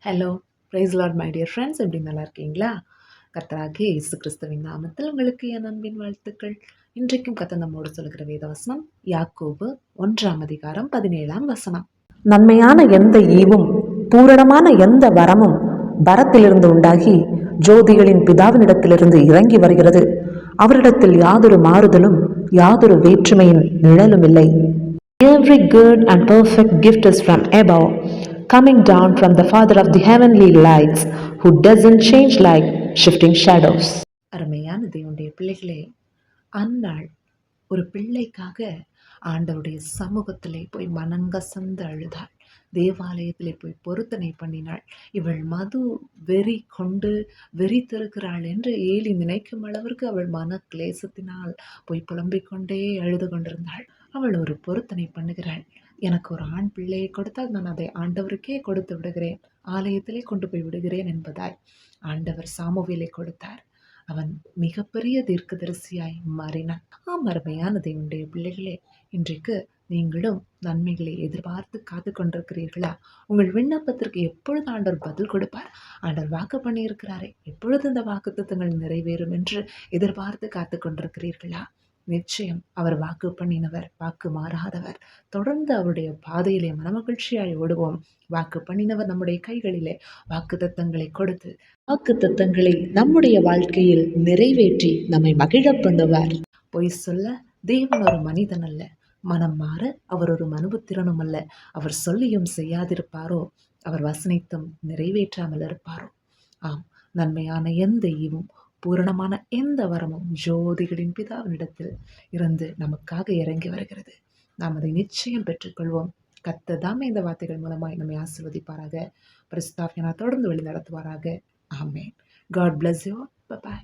Hello price Lord my dear friends, எப்படி நல்லா இருக்கீங்களா? கர்த்தராகிய இயேசு கிறிஸ்துவின் நாமத்தில் உங்களுக்கு என் அன்பின் வாழ்த்துக்கள். இன்றைக்கும் கர்த்தர் நம்மோடு சொல்கிற வேதவசனம் யாக்கோபு 1:17. நன்மையான எந்த ஈவும் பூரணமான எந்த வரமும் பரத்திலிருந்து உண்டாகி ஜோதிகளின் பிதாவினிடத்திலிருந்து இறங்கி வருகிறது. அவரிடத்தில் யாதொரு மாறுதலும் யாதொரு வேற்றுமையின் நிழலும் இல்லை. Every good and perfect gift is from above, coming down from the Father of the heavenly lights, who doesn't change like shifting shadows. அருமையான தேவனுடைய பிள்ளைகளே, அந்நாள் ஒரு பிள்ளைக்காக ஆண்டவருடைய சமூகத்திலே போய் மனங்கசந்து அழுதாள். தேவாலயத்திலே போய் பொருத்தனை பண்ணினாள். இவள் மது வெறி கொண்டு வெறித்திருக்கிறாள் என்று ஏலி நினைக்கும் அளவிற்கு அவள் மன கிளேசத்தினால் போய் புலம்பிக் கொண்டே அழுது கொண்டிருந்தாள். அவள் ஒரு பொருத்தனை பண்ணுகிறாள். எனக்கு ஒரு ஆண் பிள்ளையை கொடுத்தால் நான் அதை ஆண்டவருக்கே கொடுத்து விடுகிறேன், ஆலயத்திலே கொண்டு போய் விடுகிறேன் என்பதாய் ஆண்டவர் சாமுவேலை கொடுத்தார். அவன் மிகப்பெரிய தீர்க்கதரிசியாய் மாறினான். அருமையான தேவனுடைய பிள்ளைகளே, இன்றைக்கு நீங்களும் நன்மைகளை எதிர்பார்த்து காத்து கொண்டிருக்கிறீர்களா? உங்கள் விண்ணப்பத்திற்கு எப்பொழுது ஆண்டவர் பதில் கொடுப்பார்? ஆண்டவர் வாக்கு பண்ணியிருக்கிறாரே, எப்பொழுது இந்த வாக்குத்தத்தங்கள் நிறைவேறும் என்று எதிர்பார்த்து காத்து கொண்டிருக்கிறீர்களா? நிச்சயம் அவர் வாக்கு பண்ணினவர், வாக்கு மாறாதவர். தொடர்ந்து அவருடைய பாதையிலே மனமகிழ்ச்சியாய் ஓடுவோம். வாக்கு பண்ணினவர் நம்முடைய கைகளிலே வாக்கு தத்தங்களை கொடுத்து வாக்கு தத்தங்களை நம்முடைய வாழ்க்கையில் நிறைவேற்றி நம்மை மகிழ பண்ணுவார். பொய் சொல்ல தேவன் ஒரு மனிதன் அல்ல, மனம் மாற அவர் ஒரு மனுபுத்திரனும் அல்ல. அவர் சொல்லியும் செய்யாதிருப்பாரோ, அவர் வசனித்தும் நிறைவேற்றாமல் இருப்பாரோ. ஆம், நன்மையான எந்த ஈவும் பூரணமான எந்த வரமும் ஜோதிகளின் பிதாவினிடத்தில் இருந்து நமக்காக இறங்கி வருகிறது. நாம் அதை நிச்சயம் பெற்றுக்கொள்வோம். கர்த்தர் தாமே இந்த வார்த்தைகள் மூலமாய் நம்மை ஆசீர்வதிப்பாராக. பரிசுத்த ஆவியானவர் தொடர்ந்து வழி நடத்துவாராக. ஆமென். God bless you all. Bye bye.